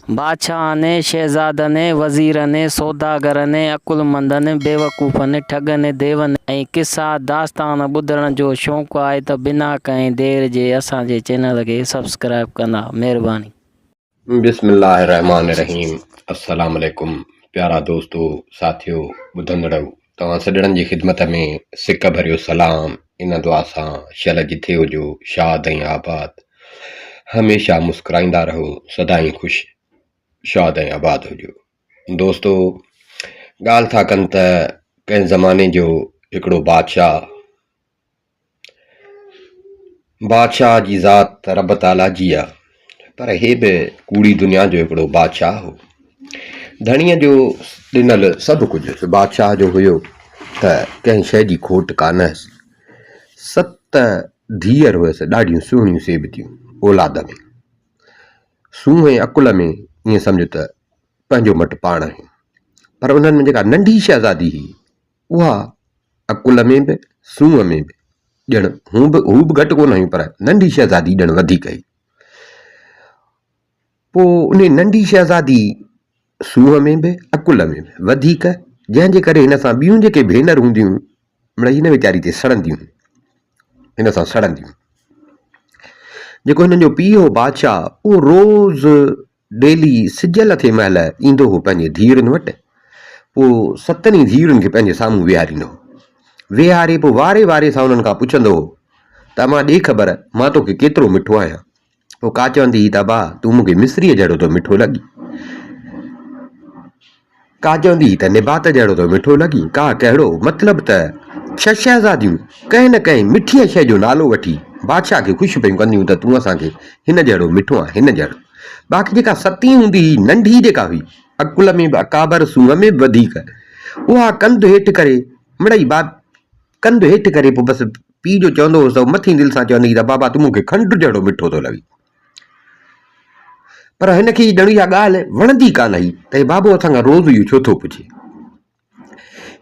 बादशाह ने शहज़ादा ने वज़ीर ने सौदागर ने अकुलमंद ने बेवकूफ़ ने ठग ने देवन ऐं किसा दास्तान ॿुधण जो शौक़ु आहे त बिना कंहिं देर जे असांजे चैनल खे सब्सक्राइब कंदा। महिरबानी। बिस्मिल्लाहिर्रहमानिर्रहीम। अस्सलाम वालेकुम प्यारा दोस्तों साथियों ॿुधंदड़ो तव्हां सॼणनि जी ख़िदमत में सिक भरियो सलाम। इन दुआ सां शल जी थिए हुजो शाद ऐं आबाद, हमेशा मुस्कुराईंदा रहो, सदाईं ख़ुशि शाद ऐं आबाद हुजो। दोस्तों ॻाल्हि था कनि त कंहिं ज़माने जो हिकिड़ो बादशाह जी ज़ात रब ताला जी आहे, पर हे बि कूड़ी दुनिया जो हिकिड़ो बादशाह हो। धणीअ जो ॾिनल सभु कुझु बादशाह जो हुयो त कंहिं शइ जी खोट कान हुअसि। 7 धीअर हुयसि, ॾाढियूं सुहिणियूं सेबतियूं औलाद में। सूंह ऐं अकुल में ईअं सम्झो त पंहिंजो मटि पाण हुयूं, पर उन्हनि में जेका नंढी शहज़ादी हुई उहा अकुल में बि सूंह में बि ॼण हू बि घटि कोन हुई, पर नंढी शहज़ादी ॼण वधीक हुई। पोइ उन नंढी शहज़ादी सूंह में बि अकुल में बि वधीक, जंहिंजे करे हिन सां ॿियूं जेके भेनर हूंदियूं मिड़ई हिन वीचारी ते सड़ंदियूं, हिन सां सड़ंदियूं। जेको हिननि जो पीउ हो बादशाह, उहो रोज़ डेली सिज लथे महिल ईंदो हो पंहिंजे धीअरुनि वटि। पोइ 7 धीअरुनि खे पंहिंजे साम्हूं वेहारींदो हो। वेहारे पोइ वारे वारे सां उन्हनि खां पुछंदो हो त मां ॾे ख़बर मां तोखे केतिरो मिठो आहियां। पोइ का चवंदी हुई त बा तूं मूंखे मिस्रीअ जहिड़ो थो मिठो लॻी, का चवंदी हुई त निबात जहिड़ो थो मिठो लॻी, का कहिड़ो। मतिलबु त 6 शहज़ादियूं कंहिं न कंहिं मिठीअ शइ जो नालो वठी बादशाह खे ख़ुशि पियूं कंदियूं त तूं असांखे हिन जहिड़ो मिठो आहे, हिन जहिड़ो। बाक़ी जेका 7 हूंदी हुई, नंढी जेका हुई अकुल में बि अकाबर सूंह में बि वधीक, उहा कंधु हेठि करे मिड़ई कंधु हेठि करे पोइ बसि पीउ जो चवंदो हुउसि त मथी दिलि सां चवंदी हुई त बाबा तूं मूंखे खंडु जहिड़ो मिठो थो लॻी। पर हिनखे ॼण इहा ॻाल्हि वणंदी कान हुई त बाबो असांखां रोज़ इहो छो थो पुछे।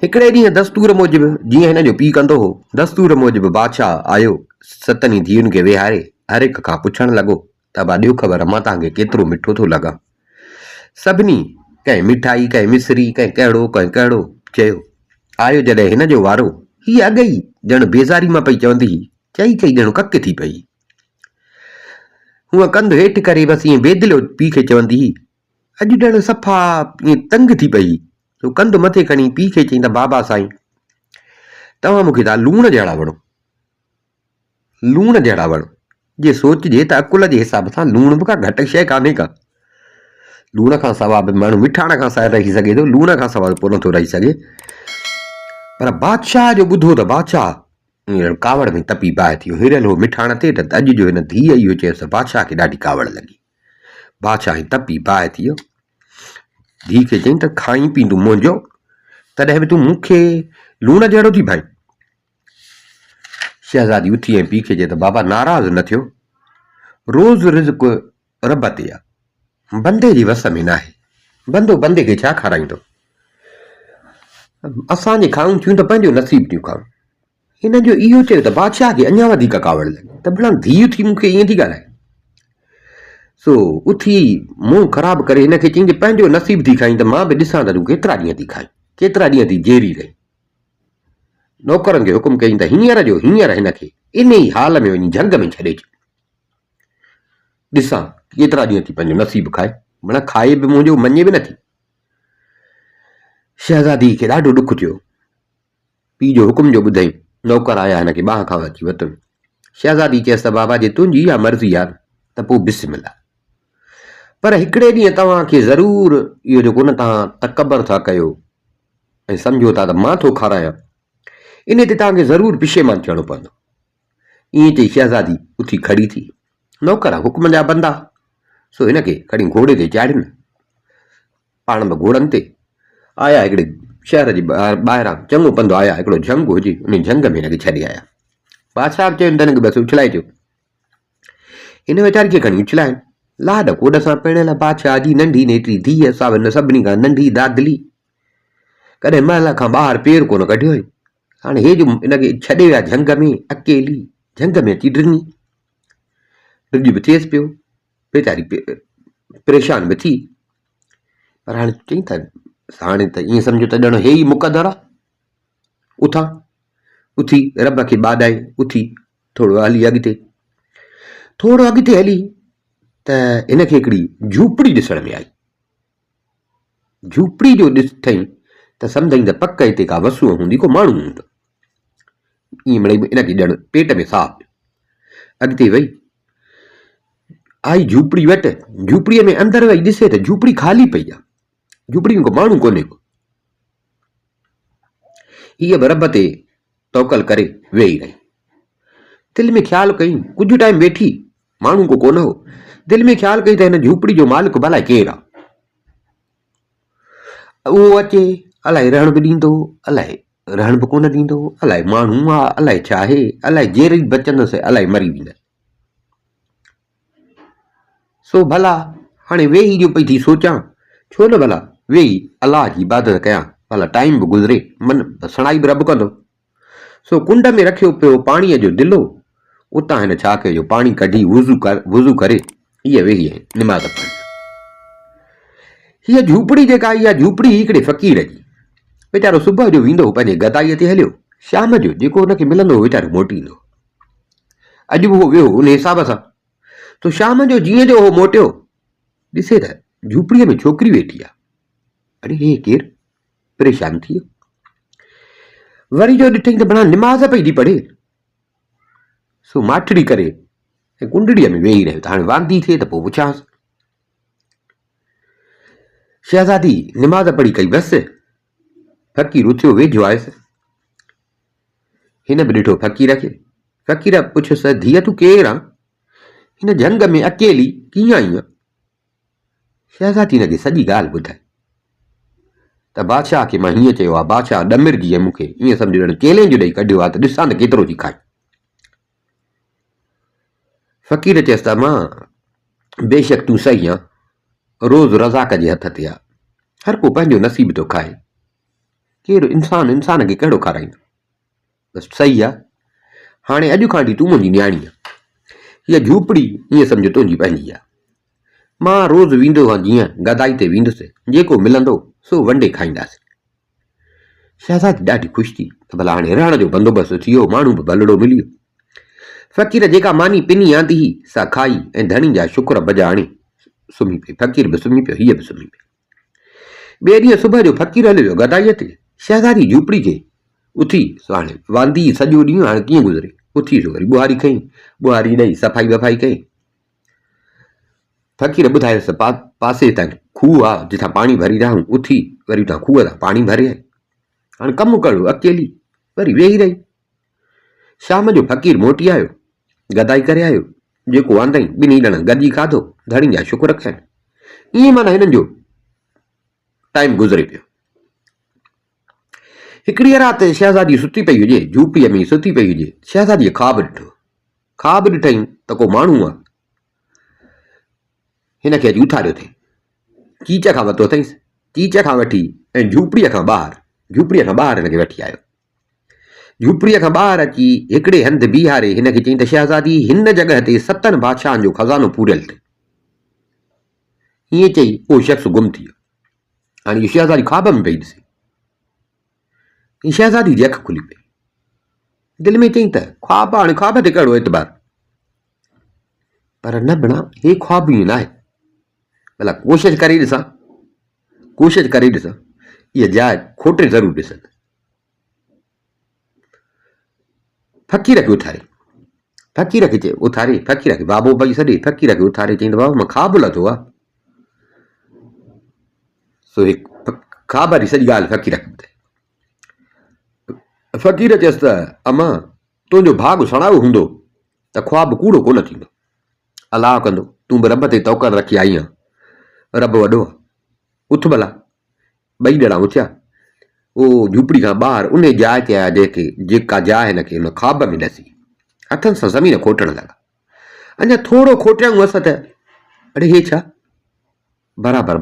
हिकिड़े ॾींहुं दस्तूर मूजिबि जीअं हिन जो पीउ कंदो हो, दस्तूर मूजिबि बादशाह आयो, 7 धीअरुनि खे वेहारे हर हिक खां पुछणु लॻो त बा ॾियो ख़बर मां तव्हांखे केतिरो मिठो थो लॻां। सभिनी कंहिं मिठाई, कंहिं मिस्री, कंहिं कहिड़ो, कंहिं कहिड़ो चयो। आयो जॾहिं हिन जो वारो, हीअ अॻ ई ॼण बेज़ारी मां पई चवंदी हुई, चई चई ॼण कक थी पई। हूअ कंधु हेठि करे बसि ईअं बेदिलियो पीउ खे चवंदी हुई, अॼु ॼण सफ़ा ईअं तंग थी पई। तो कंधु मथे खणी पीउ खे चई त बाबा साईं तव्हां मूंखे त लूण जहिड़ा वणो, लूण जहिड़ा वणो। जे सोचिजे त अकुल जे हिसाब सां लूण बि का घटि शइ कान्हे का। लूण खां सवाइ बि माण्हू मिठाण खां सवाइ रही सघे थो, लूण खां सवाइ पोइ नथो रही सघे। पर बादशाह जो ॿुधो त बादशाह कावड़ में तपी बाहि थियो, हिरियल हो मिठाण ते त अॼु जो हिन धीअ इहो चयसि बादशाह खे ॾाढी कावड़ लॻी। बादशाह तपी बाहि थियो, धीउ खे चई त खाई पी तूं मुंहिंजो, तॾहिं बि तूं मूंखे लूण जहिड़ो थी भाई। शहज़ादी उथी ऐं पीउ खे चए त बाबा नाराज़ न थियो, रोज़ रिज़्क रब ते आहे, बंदे जी वस में न आहे, बंदो बंदे खे छा खाराईंदो। असांजे खाऊं थियूं त पंहिंजो नसीब थियूं खाऊं। हिन जो इहो चयो त बादशाह खे अञा वधीक कावड़ लॻी त भला धीउ थी मूंखे ईअं थी ॻाल्हाए। सो उथी मुंहुं ख़राबु करे हिनखे चई पंहिंजो नसीब थी खाई त मां बि ॾिसां त तूं केतिरा ॾींहं थी खाई, केतिरा ॾींहं थी जेरी रही। नौकरनि खे हुकुम कई त हींअर जो हींअर हिनखे इन ई हाल में वञी झंग में छॾे अच, ॾिसां केतिरा ॾींहं थी पंहिंजो नसीब खाए, माना खाए बि मुंहिंजो मञे बि नथी। शहज़ादी खे ॾाढो ॾुख थियो, पीउ जो हुकुम जो ॿुधई, नौकर आया हिनखे बाह खां अची वरितुनि। शहज़ादी चयसि त बाबा जे तुंहिंजी इहा मर्ज़ी आहे त पोइ बिस्मिल्लाह, पर हिकिड़े ॾींहुं तव्हांखे ज़रूरु इहो जेको न तव्हां तकबर था कयो ऐं सम्झो था त मां थो खारायां, इन ते तव्हांखे ज़रूरु पिशेमान थियणो पवंदो। ईअं चई शहज़ादी उथी खड़ी थी। नौकर हुकुम जा बंदा, सो हिनखे खणी घोड़े ते चाढ़ियुनि, पाण में घोड़नि ते आया हिकिड़े शहर जे ॿाहिरां चङो पंधु आया, हिकिड़ो झंग हुजे, उन झंग में हिनखे छॾे आया। बादशाह चयो त हिनखे बसि उछलाए अचो। हिन वीचारी खे खणी उछलाइनि, लाॾ कोॾ सां पिणियल बादशाह जी नंढी नेटी धीअ, सभिनी खां नंढी दादली, कॾहिं महल खां ॿाहिरि पेर कोन कढियो हुई। हाणे हे जो हिनखे छॾे विया झंग में, अकेली झंग में अची ॾिनी, ॾिज बि थिएसि पियो, वीचारी परेशान बि थी। पर हाणे चई त हाणे त ईअं सम्झो त ॼण हे ई मुक़दर आहे। उथां उथी रब खे ॿाॾाए उथी थोरो हली अॻिते हली त हिनखे हिकिड़ी झूपड़ी ॾिसण में आई। झूपड़ी जो ॾिठई त सम्झई त पक हिते का वसूअ हूंदी, को माण्हू हूंदो। ईअं मिड़ई हिनखे ॼण पेट में साह अॻिते वई, आई झूपड़ी वटि। झूपड़ीअ में अंदरि वई ॾिसे त झूपड़ी ख़ाली पई आहे, झूपड़ी में को माण्हू कोन्हे को। हीअ बि रब ते तवकल करे वेही रही। दिलि में ख़्यालु कई, कुझु टाइम वेठी, माण्हू को कोन हो। दिलि में ख़्यालु कई त हिन झूपड़ी जो मालिक भला केरु आहे। उहो अचे, अलाए रहण बि ॾींदो, अलाए रहण बि कोन ॾींदो, अलाए माण्हू आहे, अलाए छा आहे, अलाए जेरी बचंदसि, अलाए मरी वेंदसि। सो भला हाणे वेही जो पई थी सोचां, छो न भला वेही अलाह जी इबादत कयां, भला टाइम बि गुज़रे, मन सणाई बि रब कंदो। सो कुंड में रखियो पियो पाणीअ जो दिलो। उतां हिन छा कयो, पाणी कढी वुज़ू करे हीअ वेही निमाज़ पढ़ी। हीअ झूपड़ी जेका इहा झूपड़ी हिकिड़े फ़क़ीर जी। वीचारो सुबुह जो वेंदो पंहिंजे गदाईअ ते हलियो, शाम जो जेको हुनखे मिलंदो वीचारो मोटी ईंदो। अॼु बि उहो वियो उन हिसाब सां। तो शाम जो जीअं जो उहो मोटियो, ॾिसे त झूपड़ीअ में छोकिरी वेठी आहे। अरे हे केरु, परेशान थी वियो। वरी जो ॾिठई त भला निमाज़ पई थी पढ़े। सो माठड़ी करे कुंडड़ीअ में वेही रहियो त हाणे वांदी थिए त पोइ पुछांसि। शहज़ादी निमाज़ पढ़ी कई बसि, फ़क़ीर उथियो वेझो आयुसि। हिन बि ॾिठो फ़क़ीर खे। फ़क़ीर पुछियुसि, धीअ तूं केरु आहे, हिन जंग में अकेली कीअं आई आहे? शहज़ादी हिनखे सॼी ॻाल्हि ॿुधाई त बादशाह खे मां हीअं चयो आहे, बादशाह ॾमिरजी मूंखे ईअं सम्झो ॼण केले जो ॾेई कढियो आहे, त ॾिसां त केतिरो थी खाए। फ़क़ीर चयसि त मां बेशक तूं सही आहे, रोज़ रज़ाक जे हथ ते आहे, हर को पंहिंजो नसीब थो खाए, केरु इंसान खे कहिड़ो खाराईंदो। बसि सही आहे, हाणे अॼु खां वठी तूं मुंहिंजी न्याणी आहे, हीअ झूपड़ी ईअं सम्झो तुंहिंजी पंहिंजी आहे। मां रोज़ वेंदो हुआ, जीअं गदाई ते वेंदुसि, जेको मिलंदो सो वंडे खाईंदासीं। शहज़ादी ॾाढी ख़ुशि थी त भला हाणे रहण जो बंदोबस्तु थी वियो, माण्हू बि भलड़ो मिलियो। फ़क़ीर जेका मानी पिनी आंदी हुई सा खाई ऐं धणी जा शुक्र बजा आणे सुम्ही पई। फ़क़ीर बि सुम्ही पियो, हीअ बि सुम्ही पई। ॿिए ॾींहुं सुबुह जो फ़क़ीर हलियो वियो गदाईअ ते। शहज़ादी झूपड़ी खे उथी सो हाणे वांदी सॼो ॾींहुं हाणे कीअं गुज़रे। उथी सो वरी ॿुहारी खई, ॿुहारी ॾेई सफ़ाई वफ़ाई कई। फ़क़ीर ॿुधायुसि पासे तां खूह आहे जिथां पाणी भरी रहूं। उथी वरी उतां खूह तां पाणी भरे आई। हाणे कमु कयो अकेली, वरी वेही रही। शाम जो फ़क़ीर मोटी आयो, गदाई करे आयो, जेको आंदई ॿिन्ही ॼणनि गॾिजी खाधो, धणी जा शुक्र कयनि। ईअं माना हिननि जो टाइम गुज़रे पियो। हिकिड़ी राति शहज़ादी सुती पई हुजे, झूपड़ीअ में सुती पई हुजे। शहज़ादीअ ख़्वाबु ॾिठो। ख़्वाबु ॾिठई त को माण्हू आहे, हिनखे अॼु उथारियो अथई। चीच खां वरितो अथईंसि, चीच खां वठी ऐं झूपड़ीअ खां ॿाहिरि हिनखे वठी आयो। झूपड़ीअ खां ॿाहिरि अची हिकिड़े हंधि बीहारे हिनखे चई त शहज़ादी हिन जॻह ते 7 बादशाहनि जो खज़ानो पूरियल अथई। हीअं चई उहो शख़्स गुम थी वियो। हाणे शहज़ादी ख़्वाब में पई ॾिसे। शहज़ादी जी अखि खुली पई। दिलि में चई त ख़्वाब, हाणे ख़्वाब ते कहिड़ो एतबार, पर न बणा हे ख़्वाब ईअं न आहे। भला कोशिशि करे ॾिसां, इहा जाइ खोटे ज़रूरु ॾिसंदि। फ़क़ीर खे उथारे, फ़क़ीर खे बाबो पई सॾे। फ़क़ीर खे उथारे चई त बाबा मां ख़्वाब लथो आहे। सो ख़्वाब जी सॼी ॻाल्हि फ़क़ीर खे ॿुधाई। फ़क़ीर चयसि त अमा तुंहिंजो भाॻ सणायो हूंदो त ख़्वाब कूड़ो कोन थींदो। अलाह कंदो, तूं बि रब ते तवकल रखी आई आहे, रब वॾो आहे। उथ भला। ॿई ॼणा उथिया। उहो झूपड़ी खां ॿाहिरि उन जाइ ते आया जेका जाइ हिनखे हुन ख़्वाब में ॾसी। हथनि सां ज़मीन खोटण लॻा। अञा थोरो खोटियाऊं असां त अड़े हे छा, बराबरि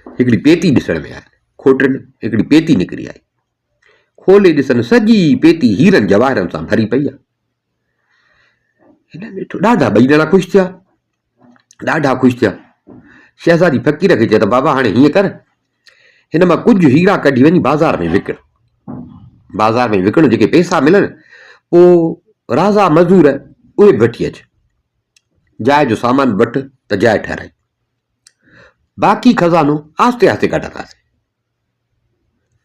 हिकिड़ी पेती ॾिसण में आई। खोटनि हिकिड़ी पेती निकिरी आई। खोले ॾिसनि, सॼी पेती हीरनि जवाहरनि सां भरी पई आहे। हिन ॾिठो, ॾाढा ॿई ॼणा ख़ुशि थिया। शहज़ादी फ़क़ीर खे चए त बाबा हाणे हीअं कर, हिन मां कुझु हीरा कढी वञी बाज़ार में विकिण जेके पैसा मिलनि पोइ राज़ा मज़दूर उहे बि वठी अच, जाइ जो सामान वठि त जाइ ठहिराई, बाक़ी खज़ानो आस्ते आस्ते कढंदासीं।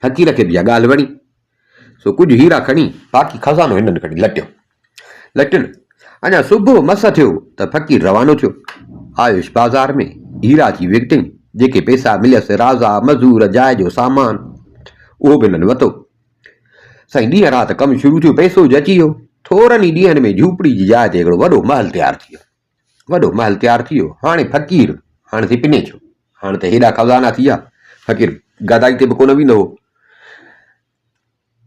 फ़क़ीर खे बि इहा ॻाल्हि वणी, सो कुझु हीरा खणी बाक़ी खज़ानो हिननि खणी लटियुनि। अञा सुबुह मस थियो त फ़क़ीर रवानो थियो, आयो बाज़ार में, हीरा जी विकिटई, जेके पैसा मिलियसि राज़ा मज़दूर जाइ जो सामान उहो बि हिननि वरितो। साईं ॾींहं राति कमु शुरू थियो, पैसो अची वियो। थोरनि ई ॾींहंनि में झूपड़ी जी जाइ ते हिकिड़ो वॾो महल तयारु थी वियो। हाणे फ़क़ीर हाणे थी पिने छो, हाणे त हेॾा खज़ाना थी विया, फ़क़ीर गदाई ते बि कोन वेंदो हो।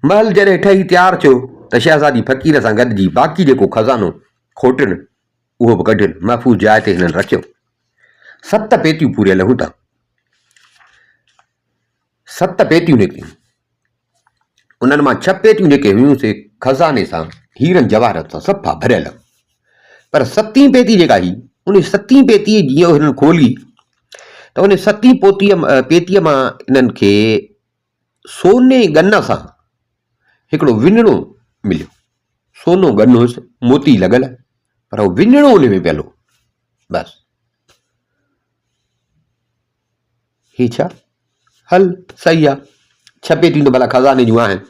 महल जॾहिं ठही तयारु थियो त शहज़ादी फ़क़ीर सां गॾिजी बाक़ी जेको खज़ानो खोटनि उहो बि कढियुनि, महफ़ूज़ जाइ ते हिननि रखियो। 7 पेतियूं पूरियल हूं था, 7 पेतियूं निकितियूं। उन्हनि मां 6 पेतियूं जेके हुयूं से खज़ाने सां, हीरनि जवाहरत सां सफ़ा भरियल। पर 7हीं पेती जेका हुई, उन 7हीं पेतीअ जीअं हिननि खोली त उन 7हीं पेतीअ मां इन्हनि खे सोने गन सां हिकिड़ो विञणो मिलियो। सोनो गन हुयुसि, मोती लॻल, पर उहो विञणो उन में पियल हो। बसि ही छा, हल सही आहे, 6 पेतियूं त भला खज़ाने जूं आहिनि।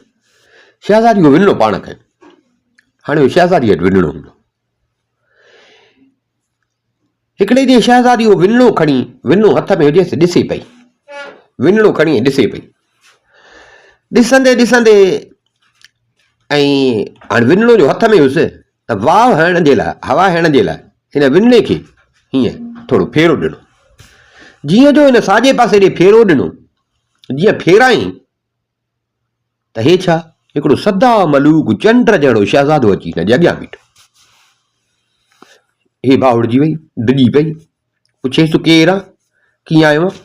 शहज़ादी उहो विञणो पाण खयो। हाणे शहज़ादी वटि विञणो हूंदो। हिकिड़े ॾींहुं शहज़ादी उहो विञणो हथ में हुजेसि, ॾिसे पई, विञणो खणी ॾिसे पई, ॾिसंदे ऐं हाणे विञणो जो हथ में हुयुसि त हवा हणण जे लाइ हिन विञणे खे हीअं थोरो फेरो ॾिनो। जीअं जो हिन साॼे पासे ॾे फेरो ॾिनो, जीअं फेराई त हे छा, हिकिड़ो सदा मलूक चंड जहिड़ो शहज़ादो अची हिन जे अॻियां बीठो। हे बाउड़जी वई, डिॼी पई, पुछेसि तूं केरु आहे, कीअं आयो आहे?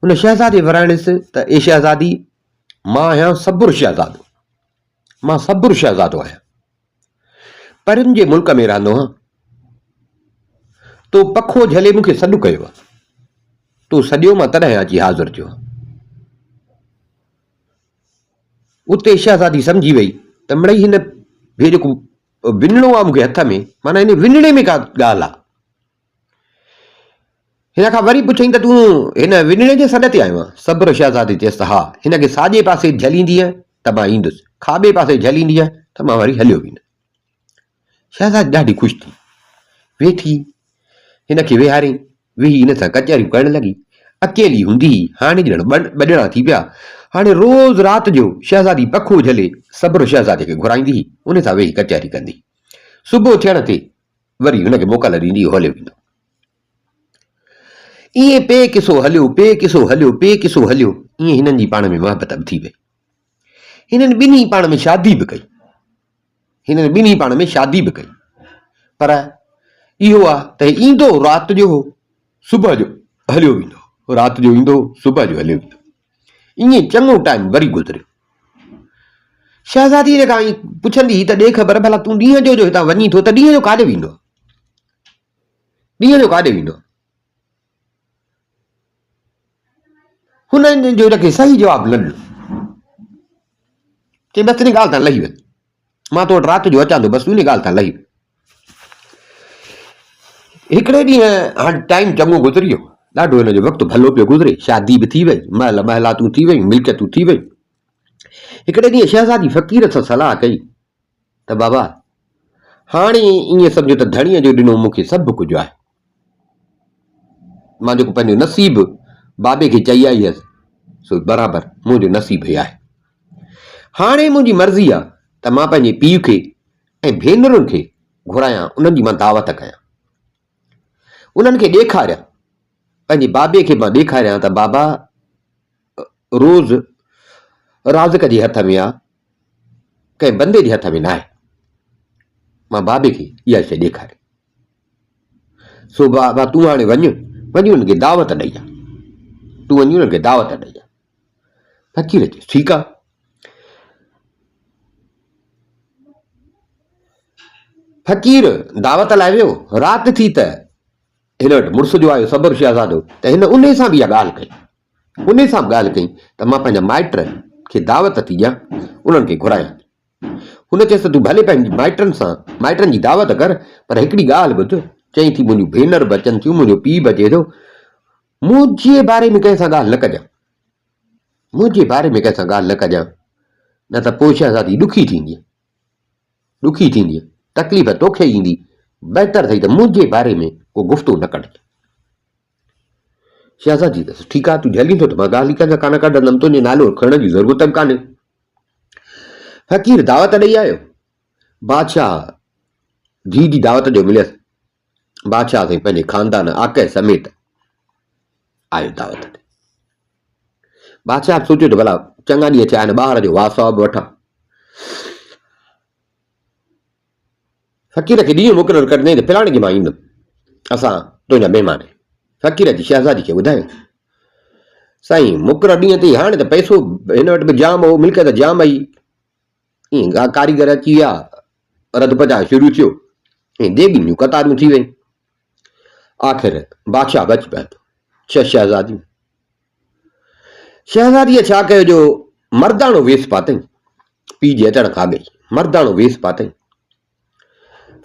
हुन शहज़ादे वराइणसि त ए शहज़ादी, मां आहियां सब्र शहज़ादो, मां सब्र शहज़ादो आहियां, परियुनि जे मुल्क में रहंदो आहियां। तो पखो झले मूंखे सॾु कयो आहे, तो सॼियो मां तॾहिं अची हाज़िर थियो। उते शहज़ादी सम्झी वई त मिड़ई हिन हे जेको विञणो आहे मूंखे हथ में, माना हिन विञणे में का ॻाल्हि आहे। हिन खां वरी पुछई त तूं हिन विञणे जे सॾ ते आयो आहे? सब्र शहज़ादी चयसि त हा, हिन खे साॼे पासे झलींदीअ त मां ईंदुसि, खाॿे पासे झलींदीअ त मां वरी हलियो वेंदुसि। शहज़ादी ॾाढी ख़ुशि थी, वेठी हिन खे वेहारे वेही हिन सां कचहरियूं करण लॻी। अकेली हूंदी, हाणे ॼण ॿ थी पिया। हाणे रोज़ राति जो शहज़ादी पखो झले सब्र शहज़ादे खे घुराईंदी, उन सां वेही कचहरी कंदी। सुबुह थियण ते वरी हुनखे मोकल ॾींदी, हलियो वेंदो। ईअं पे किसो हलियो, ईअं हिननि जी पाण में मोहबत बि थी वई। हिननि ॿिन्ही पाण में शादी बि कई, पर इहो आहे त ईंदो राति जो हो, सुबुह जो हलियो वेंदो, राति जो ईंदो, सुबुह जो हलियो वेंदो। ईअं चङो टाइम वरी गुज़रियो। शहज़ादी हिन खां पुछंदी त ॾे ख़बर, भला तूं ॾींहं जो हितां वञी थो त ॾींहं जो काॾे वेंदो? हुननि जो हिनखे सही जवाबु न ॾिनो। चई बसि इन ॻाल्हि तां लही वञ, मां तो वटि राति जो अचां थो, बसि उन ॻाल्हि तां लही वञ। हिकिड़े ॾींहुं हाणे टाइम चङो गुज़री वियो, ॾाढो हिन जो वक़्तु भलो पियो गुज़रे, शादी बि थी वई, महलातूं थी वई, मिल्कियतूं थी वई। हिकिड़े ॾींहुं शहज़ादी फ़क़ीर सां सलाह कई त बाबा, हाणे ईअं सम्झो त धणीअ जो ॾिनो मूंखे सभु कुझु आहे, मां जेको पंहिंजो नसीबु बाबे खे चई आई हुयसि सो बराबरि मुंहिंजो नसीबु ई आहे। हाणे मुंहिंजी मर्ज़ी आहे त मां पंहिंजे पीउ खे ऐं भेनरुनि खे घुरायां, उन्हनि जी मां दावत कयां, उन्हनि खे ॾेखारियां, पंहिंजे बाबे खे मां ॾेखारियां त बाबा रोज़ राज़िक जे हथ में आहे, कंहिं बंदे जे हथ में न आहे। मां बाबे खे इहा शइ ॾेखारे, सो बाबा तूं हाणे वञी उन्हनि खे दावत ॾेई आ, तूं वञी उन्हनि खे दावत ॾेई आ। फ़क़ीर चयसि ठीकु आहे। फ़क़ीर दावत लाइ वियो, राति थी त हिन वटि मुड़ुस जो आयो सब्र शहज़ादो, त हिन उन सां बि इहा ॻाल्हि कई। उन सां ॻाल्हि कई त मां पंहिंजा माइट खे दावत थी ॾियां, उन्हनि खे घुरायां। हुन चयसि तूं भले पंहिंजी माइटनि जी दावत कर, पर हिकिड़ी ॻाल्हि ॿुध। चई थी मुंहिंजूं भेनर बि अचनि थियूं, मुंहिंजो पीउ बि अचे थो, मुंहिंजे बारे में कंहिं सां ॻाल्हि न कजां, मुंहिंजे बारे में कंहिं सां ॻाल्हि न कजां, न त पोइ शहज़ादी ॾुखी थींदी, तकलीफ़ तोखे ईंदी। बहितर अथई त मुंहिंजे बारे में को गुफ़्तगू न कढ। शहज़ादी त ठीकु आहे, तूं झलींदो त मां ॻाल्हि ई कंहिंसां कान कढंदुमि, तुंहिंजे नालो खणण जी ज़रूरत बि कान्हे। फ़क़ीर दावत ॾेई आयो। बादशाह धीउ जी दावत जो मिलियसि। बादशाह साईं पंहिंजे ख़ानदान आके समेत आयो दावत ते। बादशाह सोचियो त भला चङा ॾींहं थिया आहिनि, ॿार जो वासवा बि वठां। फ़क़ीर खे ॾींहुं मुक़ररु करे त फलाणे ॾींहुं मां ईंदुमि, असां तुंहिंजा महिमान। फ़क़ीर जी शहज़ादी खे ॿुधायो, साईं मुक़ररु ॾींहं ते हाणे त पैसो हिन वटि बि जाम हो, मिल्कियत जाम आई, ईअं कारीगर अची विया, रद पचा शुरू थियो, ऐं देगिन जूं कतारूं थी वयूं। आख़िर बादशाह बची पियो, 6 शहज़ादियूं। शहज़ादीअ छा कयो जो मर्दाणो वेस पातई, पीउ जे अचण खां अॻु मर्दाणो वेस पातई।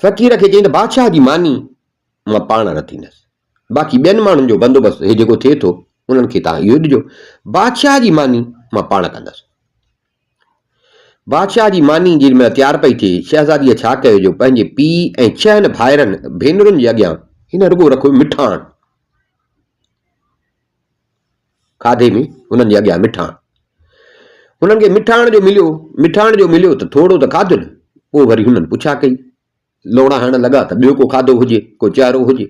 फ़क़ीर खे चई त बादशाह जी मानी मां पाण न थींदसि, बाक़ी ॿियनि माण्हुनि जो बंदोबस्तु हे जेको थिए थो उन्हनि खे तव्हां इहो ॾिजो, बादशाह जी मानी मां पाण कंदसि। बादशाह जी मानी जेॾी महिल तयारु पई थिए, शहज़ादीअ छा कयो जो पंहिंजे पीउ ऐं 6 भाइरनि भेनरुनि जे अॻियां हिन रुॻो रखो मिठाण, खाधे में हुननि जे अॻियां मिठाण। हुननि खे मिठाण जो मिलियो त थोरो त खाधुनि, पोइ वरी हुननि पुछा कई, लोणा हणण लॻा त ॿियो को खाधो हुजे, को चहिरो हुजे।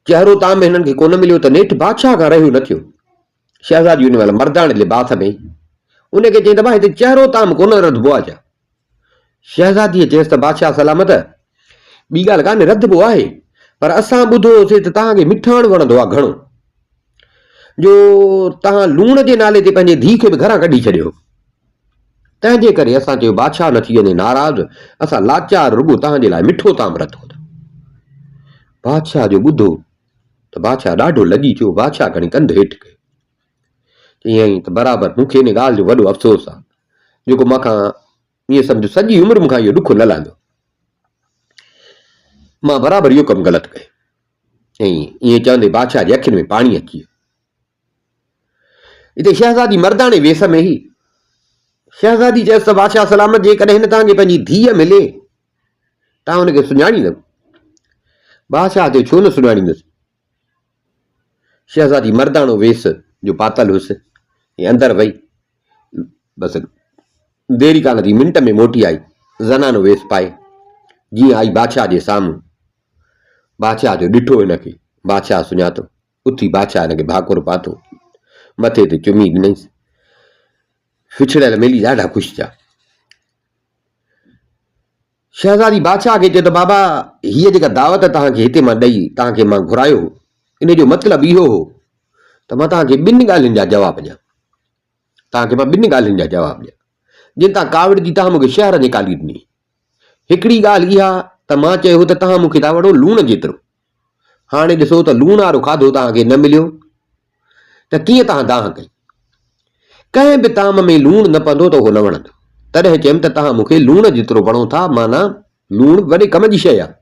चहिरो ताम हिननि खे कोन मिलियो त नेठि बादशाह खां रहियो न थियो। शहज़ादी हुन महिल मर्दाणे लिबास में, उनखे चई त भाई हिते चहिरो ताम कोन रधबो आहे छा? शहज़ादीअ चयसि त बादशाह सलामत, ॿी ॻाल्हि कान्हे, रधबो आहे, पर असां ॿुधो होसीं त तव्हांखे मिठाण वणंदो आहे घणो, जो तव्हां लूण जे नाले ते पंहिंजे धीउ खे बि घरां कढी छॾियो, तंहिंजे करे असां चयो बादशाह न थी वञे नाराज़, असां लाचार रुॻो तव्हांजे लाइ मिठो ताम रधो। बादशाह जो ॿुधो त बादशाह ॾाढो लॻी थियो। बादशाह खणी कंध हेठि कयो, ईअं त बराबरि मूंखे इन ॻाल्हि जो वॾो अफ़सोस आहे, जेको मूंखां ईअं सम्झो सॼी उमिरि मूंखां इहो ॾुख न लहंदो, मां बराबरि इहो कमु ग़लति कयो। ऐं ईअं चवंदे बादशाह जे अखियुनि में पाणी अची वियो। हिते शहज़ादी मर्दाणे वेस में ई। शहज़ादी चयसि त बादशाह सलामत, जेकॾहिं हिन तव्हांखे पंहिंजी धीअ मिले तव्हां हुनखे सुञाणींदव? बादशाह ते छो न सुञाणींदुसि। शहज़ादी मर्दाणो वेस जो पातल हुअसि ऐं अंदरि वई, बसि देरी कान थी, मिंट में मोटी आई, ज़नानो वेस पाए। जीअं आई बादशाह जे साम्हूं, बादशाह जो ॾिठो हिनखे, बादशाह सुञातो, उथी बादशाह हिनखे भाकुर पातो, मथे ते चुमी ॾिनईसि। फिछड़ियल मेली ॾाढा ख़ुशि थिया। शहज़ादी बादशाह खे चयो त बाबा, हीअ जेका दावत तव्हांखे हिते मां ॾेई, तव्हांखे मां घुरायो, इन जो मतिलबु इहो हो त मां तव्हांखे ॿिनि ॻाल्हियुनि जा जवाब ॾियां, जिन तां काविड़जी तव्हां मूंखे शहर निकाली ॾिनी। हिकिड़ी ॻाल्हि इहा त मां चयो त तव्हां मूंखे था वठो लूण जेतिरो, हाणे ॾिसो त लूण वारो खाधो तव्हांखे न मिलियो त कीअं तव्हां दाह कई। कंहिं बि ताम में लूणु न पवंदो त उहो न वणंदो, तॾहिं चयमि त तव्हां मूंखे लूण जेतिरो वणो था, माना लूणु वॾे कम जी शइ आहे।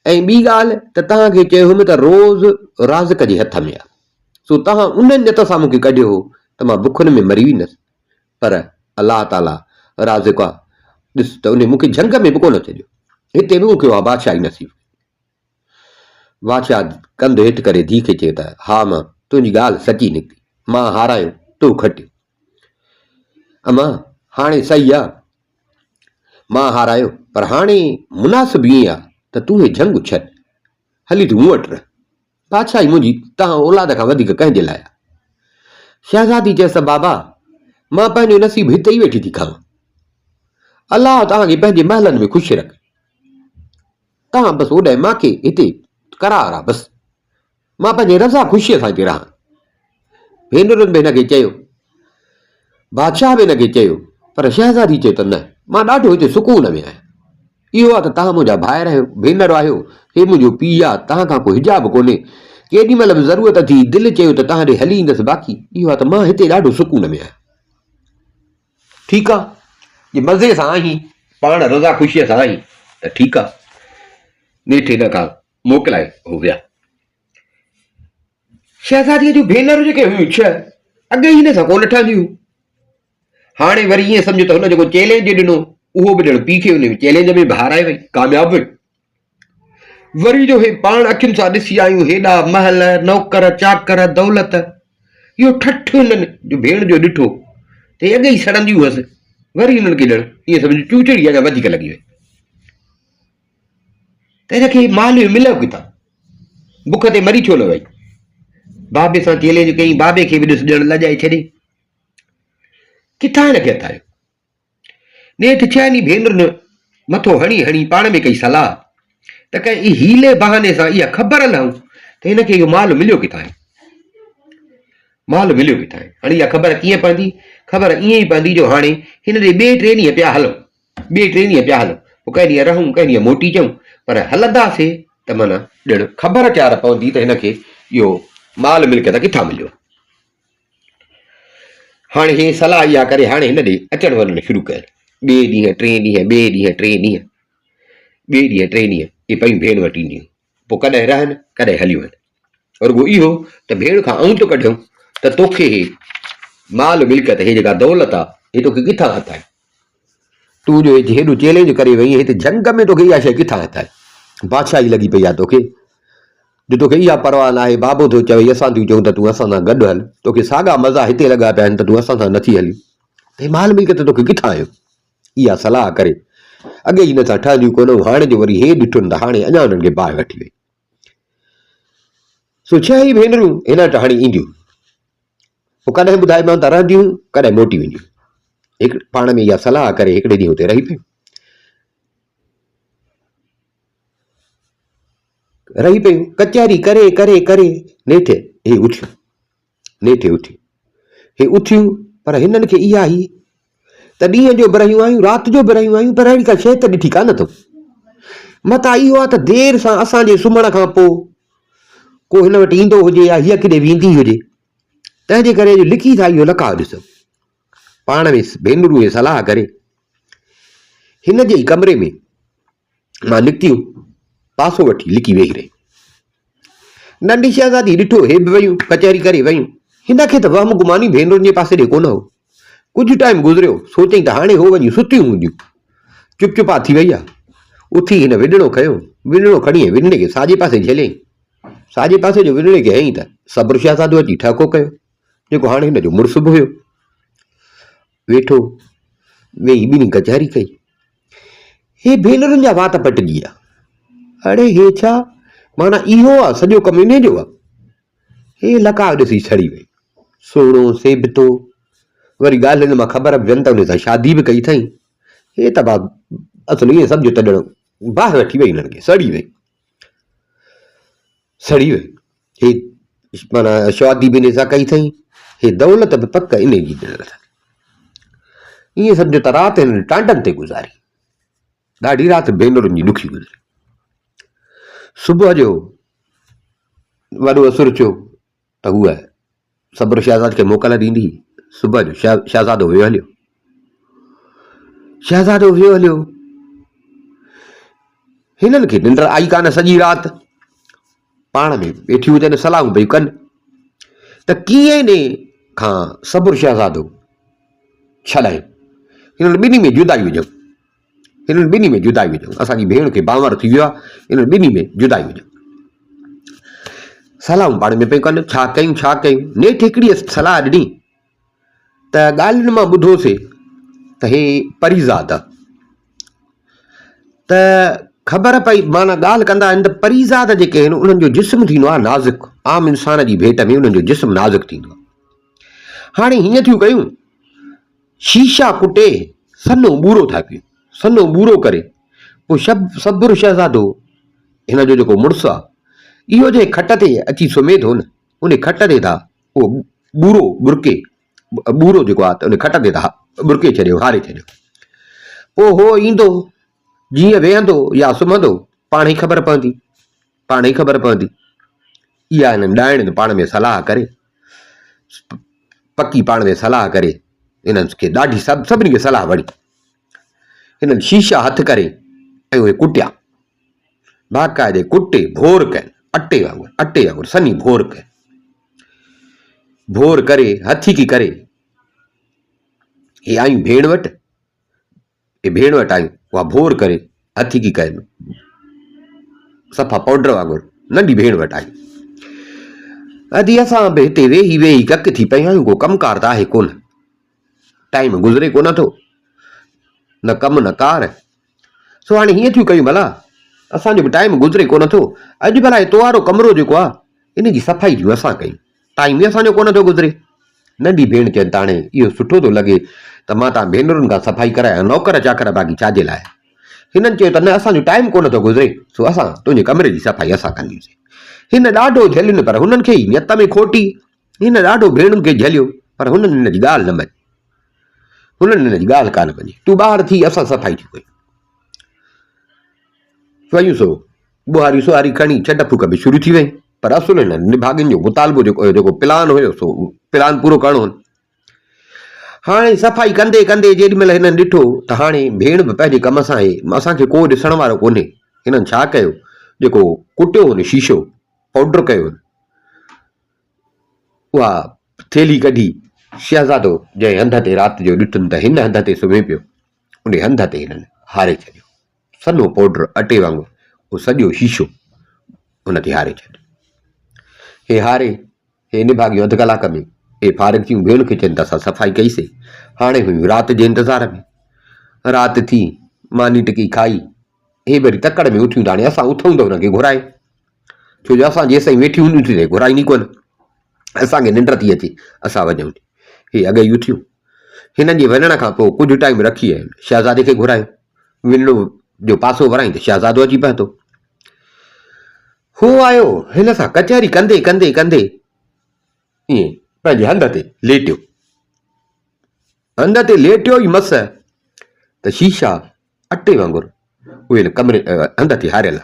ऐं ॿी ॻाल्हि त तव्हांखे चयो हुउमि त रोज़ राज़िक जे हथ में आहे, सो तव्हां उन नियत सां मूंखे कढियो हो त मां बुखनि में मरी वेंदुसि, पर अलाह ताला राज़िक आहे, ॾिस त उन मूंखे झंग में बि कोन छॾियो, हिते बि मूंखे उहा बादशाही नसीब। बादशाह कंध हेठि करे धीउ खे चयो त हा मां तुंहिंजी ॻाल्हि सची निकिती, मां हारायो तूं खटियो। अमां हाणे सही आहे, मां हारायो, पर हाणे मुनासिब ईअं आहे त तूं हे झंग छॾ, हली तूं मूं वटि रह, बादशाही मुंहिंजी तव्हां औलाद खां वधीक कंहिंजे लाइ आहे। शहज़ादी चयसि बाबा, मां पंहिंजो नसीब हिते ई वेठी थी खावां, अलाह तव्हांखे पंहिंजे महलनि में ख़ुशि रखे, तव्हां बसि ओॾां मूंखे हिते करार आहे, बसि मां पंहिंजे रज़ा ख़ुशीअ सां हिते रहां। भेनरुनि बि हिनखे चयो, बादशाह बि हिनखे चयो, पर शहज़ादी चयो त न, मां ॾाढो हिते सुकून में आहियां। इहो आहे त तव्हां मुंहिंजा भाइर आहियो, भेनर आहियो, हे मुंहिंजो पीउ आहे, तव्हां खां कोई हिजाब कोन्हे, केॾी महिल बि ज़रूरत थी दिलि चयो त तव्हां ॾे हली ईंदुसि बाक़ी इहो आहे त मां हिते ॾाढो सुकून में आहियां। ठीकु आहे, जे मज़े सां आहीं पाण रज़ा ख़ुशीअ सां आहीं त ठीकु आहे। नेठि हिन खां मोकिलाए हो विया। शहज़ादीअ जूं भेनरूं जेके हुयूं 6 अॻे हिन सां कोन ठहंदियूं। हाणे वरी ईअं सम्झो त हुन जेको चैलेंज ॾिनो उहो बि ॼण पीउ खे हुन चैलेंज में बहाराए वई, कामयाबु वई। वरी जो हे पाण अखियुनि सां ॾिसी आयूं हेॾा महल नौकर चाकर दौलत, इहो ठठ हिननि जो भेण जो ॾिठो त अॻे ई सड़ंदियूं हुअसि। वरी हिननि खे ॼण ईअं सम्झो चूचड़ी अञा वधीक लॻी वई त हिनखे माल मिलियो किथां, बुख ते मरी छो न वई। बाबे सां चैलेंज कई, बाबे खे बि ॾिस ॼण लॼाए छॾे, किथां हिनखे हथायो। नेठि 6 भेनरुनि मथो हणी हणी पाण में कई सलाह त कंहिं हीले बहाने सां इहा ख़बर लहूं त हिनखे इहो माल मिलियो किथां आहे, माल मिलियो किथां आहे। हाणे इहा ख़बर कीअं पवंदी, ख़बर ईअं ई पवंदी जो हाणे हिन ॾे ॿिए 3 ॾींहं पिया हलूं, ॿिए 3 ॾींहं पिया हलूं, पोइ कंहिं ॾींहुं रहूं कंहिं ॾींहुं मोटी अचूं, पर हलंदासीं त माना ॼण ख़बर चार पवंदी त हिनखे इहो माल मिल्कियत किथां मिलियो। हाणे हे सलाह इहा करे हाणे हिन ॾे अचण वञण शुरू कयल। ॿिए ॾींहुं 3 ॾींहं, ॿिए ॾींहुं 3 ॾींहं, ॿिए ॾींहुं 3 ॾींहं इहे पयूं भेण वटि ईंदियूं, पोइ कॾहिं रहनि कॾहिं हली वञनि। और रुॻो इहो त भेण खां आऊं थो कढियूं त तोखे हे माल मिल्कियत हे जेका दौलत आहे हे तोखे किथां हथाए। तूं जो हेॾो चैलेंज करे वई हिते जंग में तोखे इहा शइ किथां हथाए, बादशाही लॻी पई आहे तोखे, जो तोखे इहा परवाह न आहे। बाबो थो चवे असां थियूं चऊं त तूं असां सां गॾु हल, तोखे साॻा मज़ा हिते लॻा पिया आहिनि त तूं असां सां नथी हली, त हे माल मिल्कियत तोखे किथां आयो। इहा सलाह करे अॻे हिन सां ठहंदियूं कोन, हाणे जो वरी हे ॾिठुनि त हाणे अञा हुननि खे बाहि वठी वई। सो 6 ई भेनरूं हिन वटि हाणे ईंदियूं, पोइ कॾहिं ॿुधाइमांव त रहंदियूं कॾहिं मोटी वेंदियूं। हिकु पाण में इहा सलाह करे हिकिड़े ॾींहुं हुते रही पियूं। कचहरी करे करे करे नेठि हे उथियूं, नेठि उथियूं, हे उथियूं, पर हिननि खे इहा ई त ॾींहं जो बि रहियूं आहियूं राति जो बि रहियूं आहियूं, पर अहिड़ी का शइ त ॾिठी कान अथऊं। मतां इहो आहे त देरि सां असांजे सुम्हण खां पोइ को हिन वटि ईंदो हुजे या हीअ किथे वेंदी हुजे, तंहिंजे करे लिकी था इहो लकाउ ॾिसूं। पाण में भेनरूं इहे सलाह करे हिन जे ई कमरे में मां निकितियूं, पासो वठी लिकी वेही रही। नंढी शहज़ादी ॾिठो हे बि वयूं कचहरी करे वयूं, हिन खे त वहम गुमानी भेनरुनि जे पासे ॾे कोन हो। कुझु टाइम गुज़रियो, सोचई त हाणे हो वञी सुतियूं हूंदियूं, चुपचुपा थी वई आहे। उथी हिन विञिणो खयो, विञिणो खणी विञिणे खे साॼे पासे झेलियईं, साॼे पासे जो विञिणे खे हईं त सब्र शहज़ादो अची ठको कयो, जेको हाणे हिन जो मुड़ुसु बि हुयो। वेठो वेही ॿिन्ही कचहरी कई, हे भेनरुनि जा वात पटिजी विया। अड़े हे छा माना इहो आहे सॼो कमु इन जो आहे। हे लकाउ ॾिसी छड़ी वई, सोणो सेबतो, वरी ॻाल्हियुनि मां ख़बर बि वियनि त हुन सां शादी बि कई अथई। हे त असुल ईअं सम्झो त ॼण बाहि वठी वई, हिननि खे सड़ी वई, सड़ी वई। हे माना शादी बि इन सां कई अथई, हे दौलत बि पक इन जी ॾिनल अथनि। ईअं सम्झो त राति हिननि टांडनि ते गुज़ारी, ॾाढी राति भेनरुनि जी ॾुखी गुज़री। सुबुह जो वॾो असुर थियो त उहा सब्र शहज़ाद खे मोकल ॾींदी। सुबुह जो शहज़ादो वियो हलियो, शहज़ादो वियो हलियो, हिननि खे निंड आई कान सॼी राति। पाण में वेठियूं हुजनि सलाहूं पई कनि त कीअं इन खां सब्र शहज़ादो छॾायूं, हिननि ॿिन्ही में जुदाई विझूं, हिननि ॿिन्ही में जुदाई विझूं। असांजी भेण खे बांवर थी वियो आहे, हिननि ॿिन्ही में जुदाई विझूं। सलाहूं पाण में पियूं कनि छा कयूं छा कयूं। नेठि हिकिड़ी सलाह ॾिनी त ॻाल्हियुनि मां ॿुधोसीं त हे परीज़ाद त ख़बर पई, माना ॻाल्हि कंदा आहिनि त परीज़ाद जेके आहिनि उन्हनि जो जिस्म थींदो आहे नाज़ुक, आम इंसान जी भेट में उन्हनि जो जिस्म नाज़ुक थींदो आहे। हाणे हीअं थियूं कयूं, शीशा कुटे सन्हो बूरो था कयूं, सन्हो बूरो करे पोइ सब्र शहज़ादो हिन जो जेको मुड़ुसु आहे इहो जे खट ते अची सुम्हे थो न, उन खट ते था उहो बूरो बुरके, बूरो जेको आहे त उन खट ते था बुरके छॾियो, हारे छॾियो। पोइ हो ईंदो जीअं वेहंदो या सुम्हंदो पाण ई ख़बर पवंदी, पाण ई ख़बर पवंदी। इहा हिननि ॾाइण पाण में सलाह करे, पकी पाण में सलाह करे इन्हनि खे ॾाढी सभिनी खे सलाह वणी। हिननि शीशा हथु करे ऐं उहे कुटिया, बाक़ाइदे कुटे भोर कनि, अटे वांगुरु सनी भोर कनि, भोर करे हथी करे हे आयूं भेण वटि, आयूं उहा भोर करे हथी कनि, सफ़ा पाउडर वांगुरु नंढी भेण वटि आयूं। अदी असां बि हिते वेही कक थी पिया आहियूं, को कमकार त आहे कोन, टाइम गुज़रे कोन थो, न कमु न कार। सो हाणे हीअं थियूं कयूं, भला असांजो बि टाइम गुज़रे कोन थो। अॼु भला इहो तोवारो कमिरो जेको आहे इन जी सफ़ाई थियूं असां कयूं, टाइम ई असांजो कोन थो गुज़रे। नंढी भेण चवनि त हाणे इहो सुठो थो लॻे त मां तव्हां भेनरुनि खां सफ़ाई करायां, नौकर चाकर बाक़ी छाजे लाइ। हिननि चयो त न, असांजो टाइम कोन थो गुज़रे, सो असां तुंहिंजे कमरे जी सफ़ाई असां कंदासीं। हिन ॾाढो झलियुनि, पर हुननि खे ई नियत में खोटी। हिन ॾाढो भेणुनि खे झलियो, पर हुननि हिन जी ॻाल्हि न मञी, हुननि हिन जी ॻाल्हि कान मञी। तूं ॿाहिरि थी, असां सफ़ाई थियूं कयूं। वयूं सो ॿुहारी सुहारी खणी छॾ फूक बि शुरू थी वई, पर असुल हिन निभागिन जो मुतालबो जेको प्लान हुयो सो प्लान पूरो करणो हो। हाणे सफ़ाई कंदे कंदे जेॾीमहिल हिननि ॾिठो त हाणे भेण बि पंहिंजे कम सां आहे, असांखे को ॾिसण वारो कोन्हे, हिननि छा कयो, जेको कुटियो हुन शीशो पाउडर कयो, उहा थेली कढी शहज़ादो जंहिं हंध ते राति जो ॾिठुनि त हिन हंध ते सुम्हे पियो, उन हंध ते हिननि हारे छॾियो, सन्हो पाउडर अटे वांगुरु उहो सॼो शीशो हुन ते हारे छॾियो। हे हारे, हे निभागियो अधु कलाक में, हे फारिग थियूं, भेण खे चवनि त असां सफ़ाई कईसीं। हाणे हुयूं राति जे इंतज़ार में, राति थी, मानी टिकी खाई, हे वरी तकड़ में उथियूं त हाणे असां उथूं त हुनखे घुराए, छो जो असां जेसिताईं वेठी हूंदियूं त घुराईंदी कोन, असांखे निंड थी अचे असां वञूं। हे अॻई उथियूं, हिननि जे वञण खां पोइ कुझु टाइम रखी आहे शहज़ादे खे घुरायो, विंडो जो पासो वराई त शहज़ादो अची पियो थो। हू आयो, हिन सां कचहरी कंदे कंदे कंदे ईअं पंहिंजे हंध ते लेटियो, हंध ते लेटियो ई मस त शीशा अटे वांगुरु उहे कमरे हंध ते हारियल।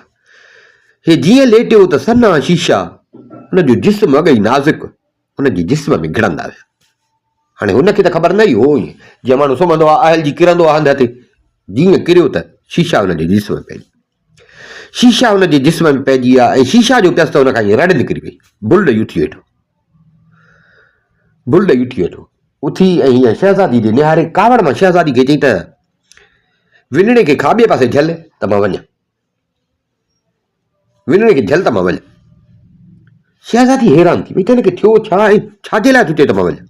हे जीअं लेटियो त सन्हा शीशा हुनजो जिस्म अॻई नाज़ुक हुनजे जिस्म में घिड़ंदा विया। हाणे हुनखे त ख़बर न ई हो, ईअं जीअं माण्हू सुम्हंदो आहे आयल जी किरंदो आहे हंध ते, जीअं किरियो त शीशा हुनजे जिस्म में पइजी, शीशा हुनजे जिस्म में पइजी विया ऐं शीशा जो पियसि त हुन खां ईअं रड़ निकिरी वई, बुल ॾेई उथी वेठो, बुल ॾेई उथी वेठो, उथी ऐं हीअं शहज़ादी ॾे निहारे, कावड़ मां शहज़ादी खे चई त विनणे खे खाॿे पासे झल त मां वञा, विनणे खे झल त मां वञा। शहज़ादी हैरान थी वई त हिनखे थियो छा ऐं छाजे लाइ थो चए त मां वञा,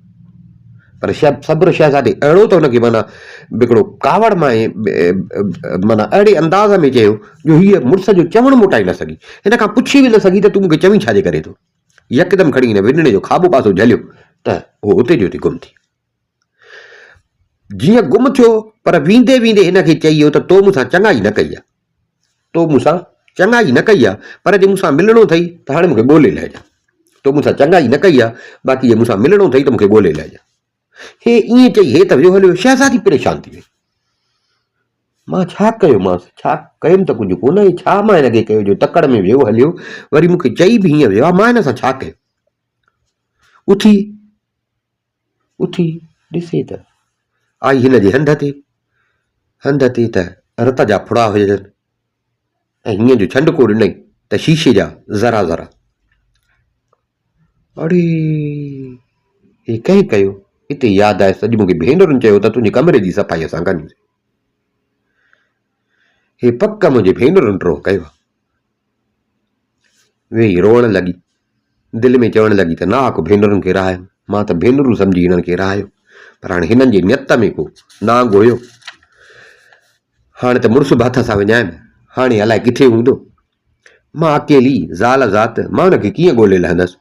पर सब्र शहज़ादे अहिड़ो त हुनखे माना हिकिड़ो कावड़ मां माना अहिड़े अंदाज़ में चयो जो हीअ मुड़ुस जो चवणु मोटाए न सघी, हिन खां पुछी बि न सघी त तूं मूंखे चवीं छाजे करे थो। यकदमि खणी हिन विनणे जो खाॿो पासो झलियो त उहो उते जो उते गुम थी, जीअं गुम थियो, पर वेंदे वेंदे हिनखे चई वियो त तो मूंसां चङाई न कई आहे, तो मूंसां चङाई न कई आहे, पर जे मूंसां मिलणो अथई त हाणे मूंखे ॻोल्हे लहिजा, तो मूंसां चङाई न कई आहे, बाक़ी जे मूंसां मिलणो अथई त मूंखे ॻोल्हे लहिजा। हे ईअं चई हे त वियो हलियो, शहज़ादी परेशान थी वई, मां छा कयोमांसि, छा कयुमि त कुझु कोन, छा मां हिनखे कयो जो तकड़ में वियो हलियो, वरी मूंखे चई बि हीअं वियो आहे, मां हिन सां छा कयो। उथी उथी ॾिसे त आई हिन जे हंध ते त रत जा फुड़ा हुजनि ऐं हीअं जो छंडको ॾिनई त शीशे जा ज़रा ज़रा। अड़े हे कंहिं कयो, हिते यादि आहे अॼु मूंखे भेनरुनि चयो त तुंहिंजे कमरे जी सफ़ाई असां कंदासीं, हे पक मुंहिंजे भेनरुनि ड्रो कयो। वेही रोअण लॻी, दिलि में चवणु लॻी त नाहक भेनरुनि खे रहायो, मां त भेनरूं सम्झी हिननि खे रहायो, पर हाणे हिननि जे नियत में को नांग हुयो, हाणे त मुड़ुस बि हथ सां विञाइनि, हाणे अलाए किथे हूंदो, मां अकेली ज़ाल ज़ात, मां हुनखे कीअं ॻोल्हे लहंदसि।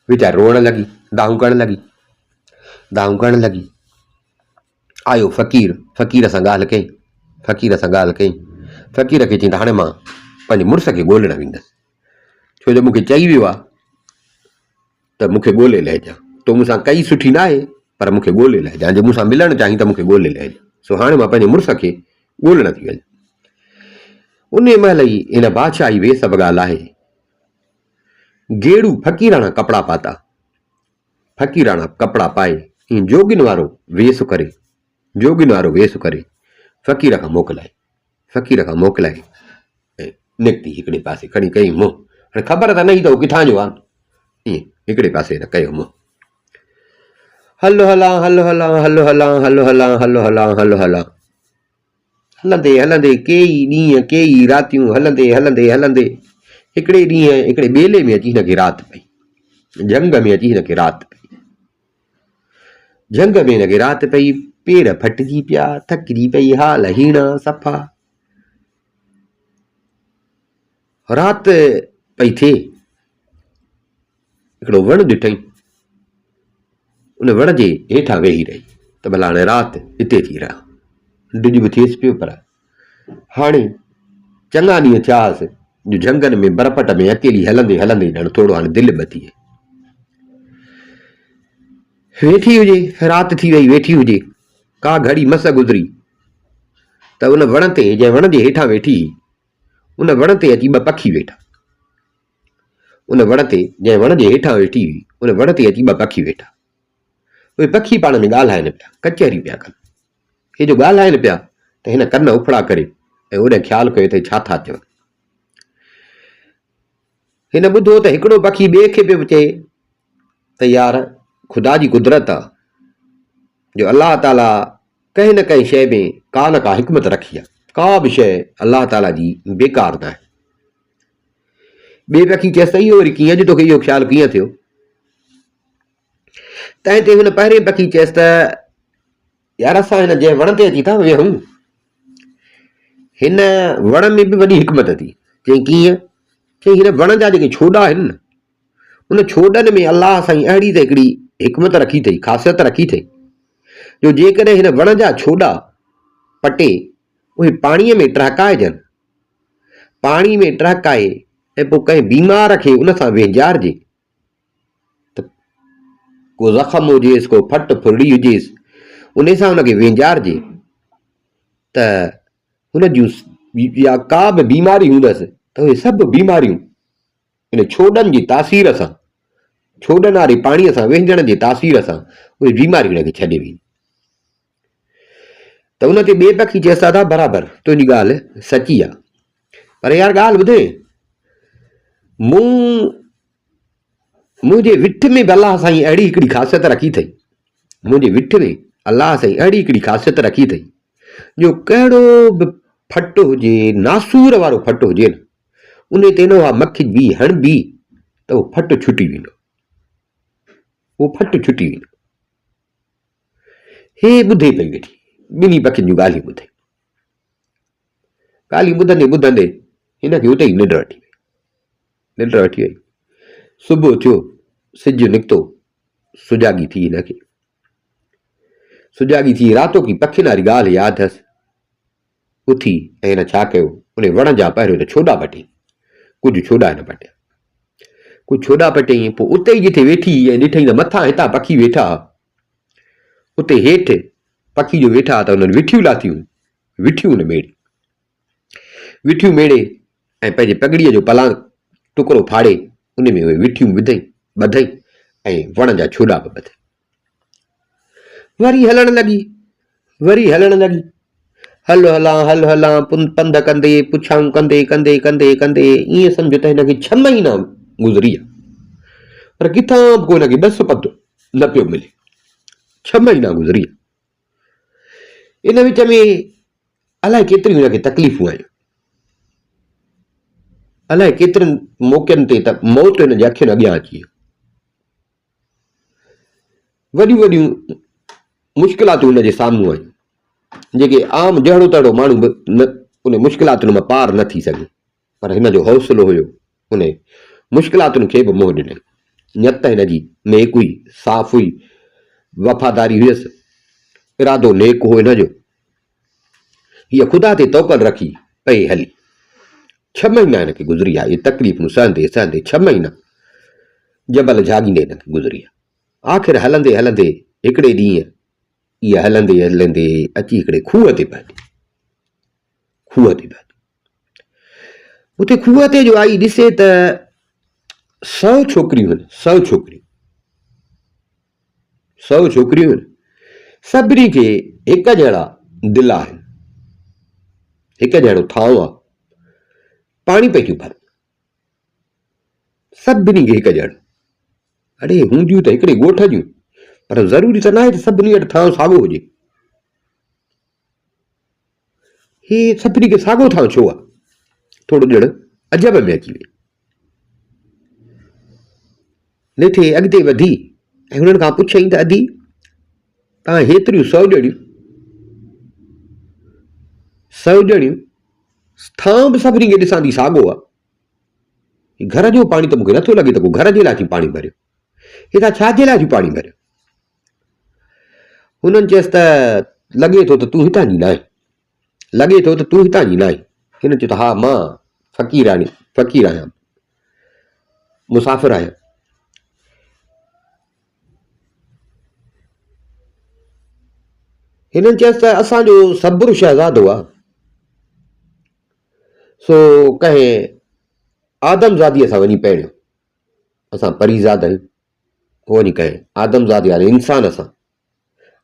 वीचार रोअण लॻी, दाहूं करण लॻी। आयो फ़क़ीर सां ॻाल्हि कई, फ़क़ीर खे चई त हाणे मां पंहिंजे मुड़ुस खे ॻोल्हण वेंदसि, छो जो मूंखे चई वियो आहे त मूंखे ॻोल्हे लहिजा, तो मूंसां कई सुठी न आहे पर मूंखे ॻोल्हे लहिजा, जे मूंसां मिलणु चाहीं त मूंखे ॻोल्हे लहिजा, सो हाणे मां पंहिंजे मुड़ुस खे ॻोल्हण थी वञा। उन महिल ई इन बादशाही वेस बॻा लाहे गेड़ू फ़क़ीराणा कपिड़ा पाता, फ़क़ीराणा कपिड़ा पाए ईअं जोगिन वारो वेस करे, जोगिन वारो वेस करे फ़क़ीर खां मोकिलाए ऐं निकिती हिकिड़े पासे खणी कई मुंहुं। हाणे ख़बर त न ई त किथां जो आहे, ईअं हिकिड़े पासे न कयो मुंहुं। हलो हलां हलो हलां हलो हलां हलो हलां हलो हलां हलो हलां, हलंदे हलंदे केई ॾींहं केई रातियूं हलंदे हलंदे हलंदे हिकिड़े ॾींहुं हिकिड़े ॿेले में अची हिनखे राति पई, झंग में अची हिनखे राति पई, झंग में हिनखे राति पई, पेर फटिजी पिया, थकिजी पई, हाल हीणा सफ़ा। राति पई थिए, हिकिड़ो वणु ॾिठई, उन वण जे हेठां वेही रही त भला हाणे राति हिते थी रहा, डिॼ बि थिएसि पियो, पर हाणे चङा ॾींहं थियासि जो झंगनि में बरपट में अकेली हलंदे हलंदे ॼण थोरो हाणे दिलि बि थिए, वेठी हुजे, राति थी वई वेठी हुजे, का घड़ी मस गुज़री त उन वण ते जंहिं वण जे हेठां वेठी उन वण ते अची ॿ पखी वेठा, उन वण ते जंहिं वण जे हेठां वेठी हुई उन वण ते अची ॿ पखी वेठा। उहे पखी पाण में ॻाल्हाइनि पिया, कचहरी पिया कनि। हे जो ॻाल्हाइनि पिया त हिन कन उफड़ा करे ऐं ओॾे ख़्यालु कयो त छा था चवनि। हिन ॿुधो त हिकिड़ो पखी ॿिए खे पियो चए त यार ख़ुदा जी कुदरत आहे जो अलाह ताला कंहिं न कंहिं शइ में का न का हिकमत रखी आहे, का बि शइ अलाह ताला जी बेकार न आहे। ॿिए पखी चएसि त इहो वरी कीअं, अॼु तोखे इहो ख़्यालु कीअं थियो? तंहिं ते हुन पहिरें पखी चएसि त यार असां हिन जंहिं वण ते अची था वेहूं, हिन वण में बि वॾी हिकमत थी। चई कीअं? चई हिन वण जा जेके छोॾा आहिनि न, उन छोॾनि में अलाह साईं अहिड़ी त हिकिड़ी हिकमत रखी अथई, ख़ासियत रखी अथई जो जेकॾहिं हिन वण जा छोॾा पटे उहे पाणीअ में टहिकाइजनि, पाणी में टहिकाए ऐं पोइ कंहिं बीमार खे उन सां वेझारिजे त को ज़ख़्म हुजेसि, को फट फुरड़ी हुजेसि, उन सां उनखे वेझारिजे त हुन जूं या का बि बीमारी हूंदसि त उहे सभु बीमारियूं इन छोॾनि जी तासीर सां, छोॾनि वारे पाणीअ सां वेझण जे तासीर सां उहे बीमारियूं हुनखे छॾे वेंदियूं। त उन ते ॿिए पखी चएसि दादा बराबरि तुंहिंजी ॻाल्हि सची आहे, पर यार ॻाल्हि ॿुधे, मुंहिंजे विठ में बि अलाह साईं अहिड़ी हिकिड़ी ख़ासियत रखी अथई, मुंहिंजे विठ में अलाह साईं अहिड़ी हिकिड़ी ख़ासियत रखी अथई जो कहिड़ो बि फट हुजे, नासूर वारो फट हुजे न, उन ते न उहा मखिजी हणबी त उहो फट छुटी वेंदो, उहो फट छुटी वेंदो। हे ॿुधे पई वेठी, ॿिन्ही पखियुनि जूं ॻाल्हियूं ॿुधे, ॻाल्हियूं ॿुधंदे ॿुधंदे हिनखे उते ई निंड वठी वई। सुबुह थियो, सिजु निकितो, सुजाॻी थी हिनखे, सुजाॻी थी रातो की पखियुनि वारी ॻाल्हि यादि अथसि। उथी ऐं हिन छा कयो, उन वण जा पहिरियों त छोॾा पटे, कुझु छोॾा न पटिया, कुझु छोॾा पटियईं, पोइ उते ई जिथे वेठी ऐं ॾिठई त मथां हितां पखी वेठा, उते हेठि पखी जो वेठा त हुननि विठियूं लाथियूं, विठियूं हुन मेड़े, विठियूं मेड़े ऐं पंहिंजे पगड़ीअ जो पलां टुकड़ो फाड़े उन में उहे विठियूं ॿधई ऐं वण जा छोॾा बि ॿधई। वरी हलण लॻी, हलो हलां पंध कंदे, पुछाऊं कंदे कंदे कंदे कंदे ईअं सम्झो त हिनखे 6 महीना गुज़री विया, पर किथां बि को हिनखे ॾस पतो न पियो मिले, 6 महीना गुज़री विया। इन विच में अलाए केतिरियूं हिनखे तकलीफ़ूं आयूं, अलाए केतिरनि मौक़नि ते त मौत हिन जे अखियुनि अॻियां अची वियो, वॾियूं वॾियूं मुश्किलातूं हिन जे साम्हूं आयूं जेके आम जहिड़ो तहिड़ो माण्हू बि न उन मुश्किलातुनि मां पार न थी सघे, पर हिन जो हौसलो हुयो, उन मुश्किलातुनि खे बि मोह ॾिनई। नियत हिन जी नेक हुई, साफ़ हुई, वफ़ादारी हुयसि, इरादो नेक हो हिन जो, हीअ ख़ुदा ते तवकल रखी पई हली। 6 महीना हिनखे गुज़री विया, इहे तकलीफ़ूं सहंदे सहंदे 6 महीना जबल जाॻींदे हिनखे गुज़री विया। आख़िर हलंदे हलंदे हिकिड़े ॾींहुं इहा हलंदे हलंदे अची हिकिड़े खूह ते पहुती, उते खूह ते जो आई ॾिसे त 100 छोकिरियूं आहिनि, 100 छोकिरियूं, 100 छोकिरियूं आहिनि। सभिनी खे हिक जहिड़ा दिल आहिनि, हिक जहिड़ो थांव आहे, पाणी पई थियूं भरनि, सभिनी खे हिक जहिड़ो। अड़े हूंदियूं त हिकिड़े ॻोठ जूं, पर ज़रूरी त न आहे त सभिनी वटि थांव साॻियो हुजे। ही सभिनी खे साॻियो थांव छो आहे? थोरो ॼण अजब में अची वई। निठे अॻिते वधी ऐं हुननि खां पुछईं त अदी तव्हां हेतिरियूं 100 ॼणियूं थांव बि सभिनी खे ॾिसां थी साॻियो आहे, घर जो पाणी त मूंखे नथो लॻे त को घर जे लाइ थी पाणी भरियो, हितां छाजे लाइ थी पाणी भरियो? हुननि चयसि त लॻे थो त तूं हितां जी न आहे, लॻे थो त तूं हितां जी न आहे। हिन चयो त हा मां फ़क़ीर आहियां, मुसाफ़िर आहियां। हिननि चयसि त असांजो सब्र शहज़ादो आहे, सो कंहिं आदमज़ादीअ सां वञी पहिरियों, असां परीज़ाद आहियूं, हो वञी कंहिं आदमज़ादी यानी इंसान सां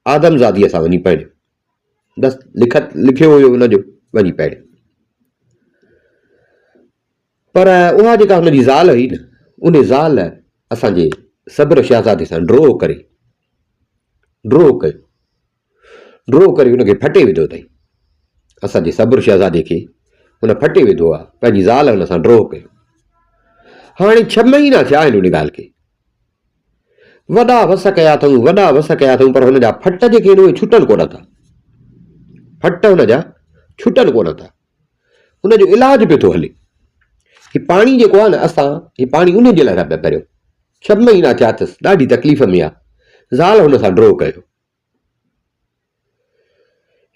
आदमज़ादीअ सां वञी पहिरियों, बसि लिखियो हुयो हुनजो वञी पहिरियों। पर उहा जेका हुनजी ज़ाल हुई न, उन ज़ाल असांजे सब्र शहज़ादे सां ड्रोह करे हुनखे फटे विधो अथई। असांजे सब्र शहज़ादे खे हुन फटे विधो आहे, पंहिंजी ज़ाल हुन सां ड्रोह कयो। हाणे 6 महीना थिया आहिनि उन ॻाल्हि खे, वॾा वस कया अथऊं, पर हुनजा फट जेके आहिनि उहे छुटनि कोन था, फट हुनजा छुटनि कोन था। हुनजो इलाज पियो थो हले। ही पाणी जेको आहे न, असां ही पाणी उन जे लाइ पिया भरियूं। 6 महीना थिया अथसि, ॾाढी तकलीफ़ में आहे, ज़ाल हुन सां ड्रोह कयो।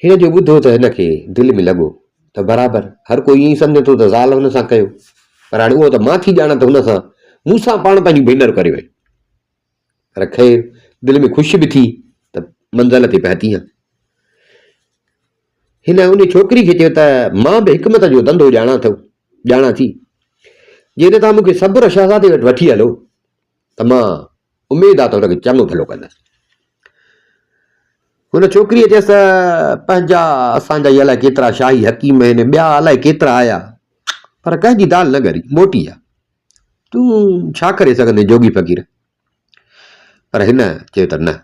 हिन जो ॿुधो त हिनखे दिलि में लॻो त बराबरि हर कोई ईअं ई सम्झे थो त ज़ाल हुन सां कयो, पर हाणे उहो त मां थी ॼाणा त हुन सां मूंसां पाण पंहिंजी भेनर करे वई। पर ख़ैर दिलि में ख़ुशि बि थी त मंज़िल ते पहुती आहे। हिन उन छोकिरी खे चयो त मां बि हिकमत जो धंधो ॼाणा थी, जेॾे तव्हां मूंखे सब्र शहज़ादे वटि वठी हलो त मां उमेद आहे त हुनखे चङो भलो कंदसि। हुन छोकिरीअ चयसि त पंहिंजा असांजा ई अलाए केतिरा शाही हकीम आहिनि, ॿिया अलाए केतिरा आया, पर कंहिंजी दाल न ॻरी, मोटी आहे, तूं छा करे सघंदे जोगी फ़क़ीर? पर हिन चयो त न,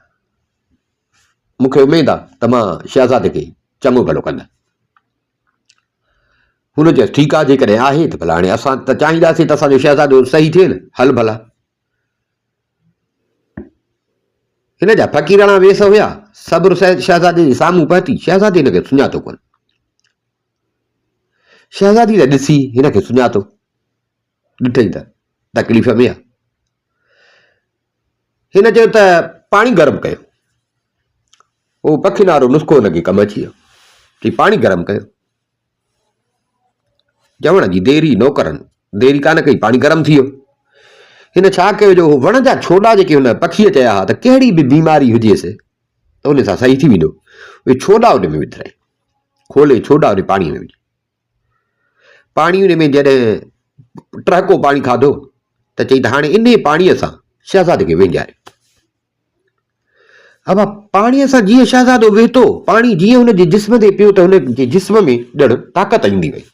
मूंखे उमेद आहे त मां शहज़ादे खे चङो भलो कंदसि। हुन चयसि ठीकु आहे, जेकॾहिं आहे त भला, हाणे असां त चाहींदासीं त असांजो शहज़ादो सही थिए न, हल भला। हिन जा फ़क़ीराणा वेस हुया, सब्र शहज़ादे जे साम्हूं पहुती, शहज़ादे हिनखे सुञातो कोन। शहज़ादी त ॾिसी हिनखे सुञातो, ॾिठई त तकलीफ़ में आहे। हिन चयो त पाणी गरम कयो, उहो पखीनारो नुस्ख़ो हुनखे कमु अची वियो, चई पाणी गरम कयो। चवण जी देरी नौकरनि, देरी कान कई, पाणी गरम थी वियो। हिन छा कयो, जो वण जा छोॾा जेके हुन पखीअ चया हुआ त कहिड़ी बि बीमारी हुजेसि त उन सां सही थी वेंदो, उहे छोॾा उन में विझराई, खोले छोॾा उन पाणीअ में विझी, पाणी उन में जॾहिं टहिको पाणी खाधो त चई त हाणे इन पाणीअ सां शहज़ादे खे विञाए। अब पाणीअ सां जीअं शहज़ादो वेहतो, पाणी जीअं हुनजे जिस्म ते पियो त हुनजे जिस्म में ॼण ताक़त ईंदी वई।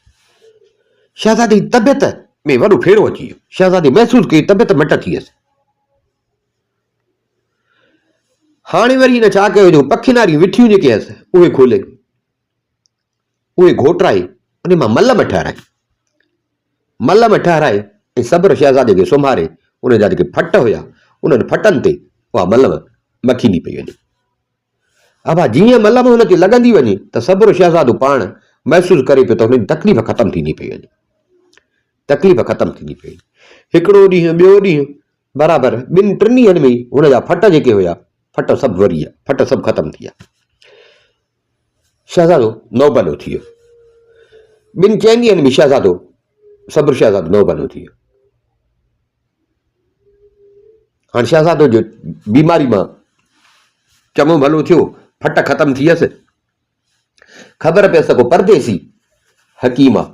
शहज़ादे जी तबियत में वॾो फेरो अची वियो, शहज़ादे महसूस कई तबियत मट थी वियसि। हाणे वरी हिन छा कयो, जो पखीनारियूं विठियूं जेके हुअसि उहे खोले, उहे घोटराए उन मां मलम ठहिराए ऐं सब्र शहज़ादे खे सुम्हारे उन जा जेके फट हुया उन्हनि फटनि ते उहा मलम मखींदी पई वञे। अब जीअं मलम हुनखे लॻंदी वञे त सब्र शहज़ादो पाण महसूस करे पियो त हुनजी तकलीफ़ ख़तमु थींदी पई वञे, तकलीफ़ ख़तमु थींदी पई। हिकिड़ो ॾींहुं, ॿियो ॾींहुं, बराबरि 2-3 ॾींहंनि में हुनजा फट जेके हुया, फट सभु वरी विया, फट सभु ख़तमु थी विया। शहज़ादो नौबनो थी वियो। 2-4 ॾींहंनि में शहज़ादो सब्र शहज़ादो नौबनो थी वियो। हाणे शहज़ादो जो बीमारी मां चङो भलो थियो, फट ख़तमु थी वियसि। ख़बर पियसि त को परदेसी हकीम आहे,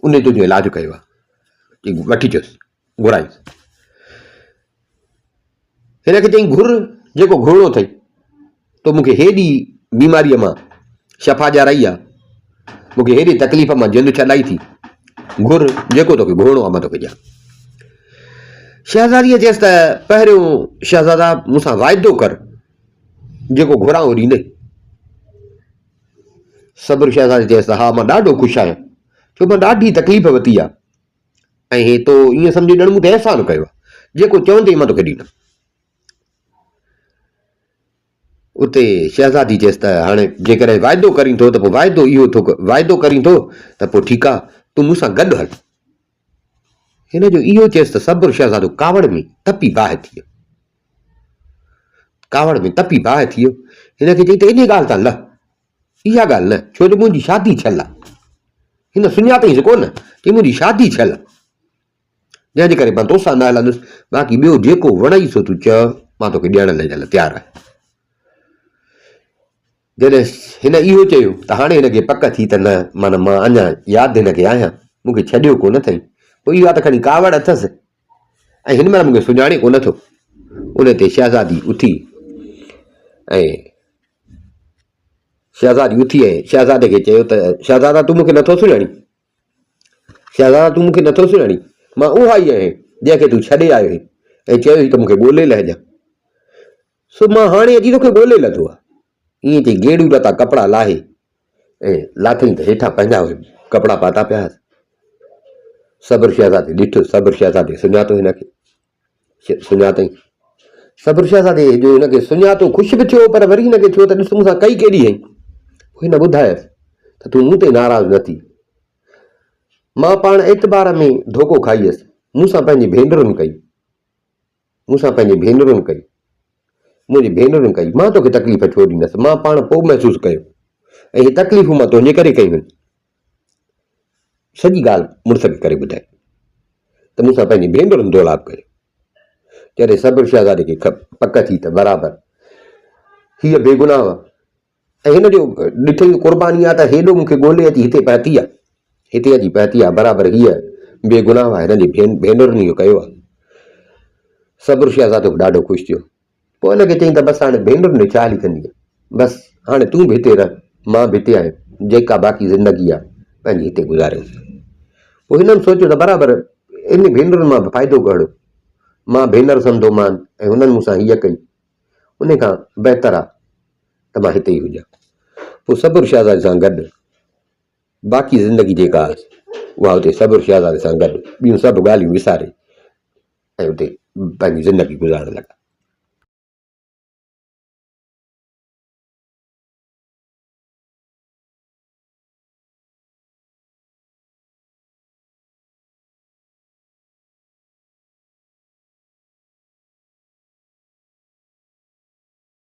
उन तुंहिंजो इलाजु कयो आहे, वठी अचुसि घुराईंसि। हिन खे चई घुर जेको घुरिणो अथई, तो मूंखे हेॾी बीमारीअ मां शफ़ा ॼाराई आहे, मूंखे हेॾी तकलीफ़ मां जिंद छॾाई थी, घुर जेको तोखे घुरिणो आहे मां तोखे ॾियां। शहज़ादीअ चयसि त पहिरियों शहज़ादा मूंसां वाइदो कर, जेको घुरां उहो ॾींदे। सब्र शहज़ादी चयसि त हा मां ॾाढो ख़ुशि आहियां, छो मां ॾाढी तकलीफ़ वरिती आहे, ऐं हे तो ईअं सम्झी ॼण मूं ते अहसान कयो आहे, जेको चवंदे मां तोखे ॾींदुमि। उते शहज़ादी चयसि त हाणे जेकॾहिं वाइदो करीं थो त पोइ वाइदो इहो थो, वाइदो करीं थो त पोइ ठीकु आहे, तूं मूंसां गॾु हल। हिन जो इहो चयसि त सब्र शहज़ादो कावड़ में तपी बाहि थी वियो, कावड़ में तपी बाहि थी वियो। हिन खे चई त इन ॻाल्हि तां ल, इहा ॻाल्हि न, छो जो मुंहिंजी शादी थियल आहे। हिन सुञातईंसि कोन कि मुंहिंजी शादी थियल आहे, जंहिंजे करे मां तोसां न हलंदुसि, बाक़ी ॿियो जेको वणई सो तूं चओ, मां तोखे ॾियण लाइ तयारु आहियां। जॾहिं हिन इहो चयो त हाणे हिनखे पक थी त न, माना मां अञा यादि हिनखे आहियां, मूंखे छॾियो कोन अथई, पोइ इहा त खणी कावड़ अथसि ऐं हिन महिल मूंखे सुञाणे कोन थो। उन ते शहज़ादी उथी ऐं शहज़ादे खे चयो त शहज़ादा तूं मूंखे नथो सुञाणी, शहज़ादा तूं मूंखे नथो सुञाणी, मां उहा ई आहियां जंहिंखे तूं छॾे आयो आहीं ऐं चयो त मूंखे ॻोल्हे लहिजां, सो मां हाणे अची तोखे ॻोल्हे लथो आहे। ईअं चई गेड़ू लता कपिड़ा लाहे ऐं लाथई त हेठां पंहिंजा कपिड़ा पाता पिया। सब्र शहज़ादे ॾिठो, सब्र शहज़ादे सुञातो हिनखे, सुञातई। सब्र शहज़ादे जो हिनखे सुञातो ख़ुशि बि थियो, पर वरी हिनखे थियो त ॾिस मूंसां कई केॾी आई। हिन ॿुधायसि त तूं मूं ते नाराज़ न थी, मां पाण एतबार में धोखो खाई हुयसि, मूंसां पंहिंजी भेनरुनि कई, मुंहिंजी भेनरुनि कई, मां तोखे तकलीफ़ छो ॾींदसि, मां पाण पोइ महसूसु कयो, ऐं हीअ तकलीफ़ूं मां तुंहिंजे करे कयूं आहिनि। सॼी ॻाल्हि मुड़ुस खे करे ॿुधाए त मूंसां पंहिंजी भेनरुनि दोलाप कयो। जॾहिं सब्र शहज़ादे खे पक थी त बराबरि हीअ बेगुनाह ऐं हिन जो ॾिठई क़ुर्बानी आहे त हेॾो मूंखे ॻोल्हे अची हिते पहुती आहे, हिते अची पहुती आहे, बराबरि हीअ बेगुनाह आहे, हिनजी भेनरुनि इहो कयो आहे। सब्र शहज़ादो ॾाढो ख़ुशि थियो। पोइ हिनखे चई त बसि हाणे भेनरुनि छा हली कंदी, बसि हाणे तूं बि हिते रह, मां बि हिते आहियां, जेका बाक़ी ज़िंदगी आहे पंहिंजी हिते गुज़ारियोसि। पोइ हिननि सोचियो त बराबरि इन भेनरुनि मां बि फ़ाइदो खणो, मां भेनर सम्झोमान ऐं हुननि मूंसां हीअ कई, उन खां बहितर आहे त मां हिते ई हुजां। पोइ सब्र शहज़ादे सां गॾु बाक़ी ज़िंदगी जेका आहे उहा हुते सब्र शहज़ादे सां गॾु ॿियूं सभु ॻाल्हियूं विसारे ऐं हुते पंहिंजी ज़िंदगी गुज़ारण लॻा।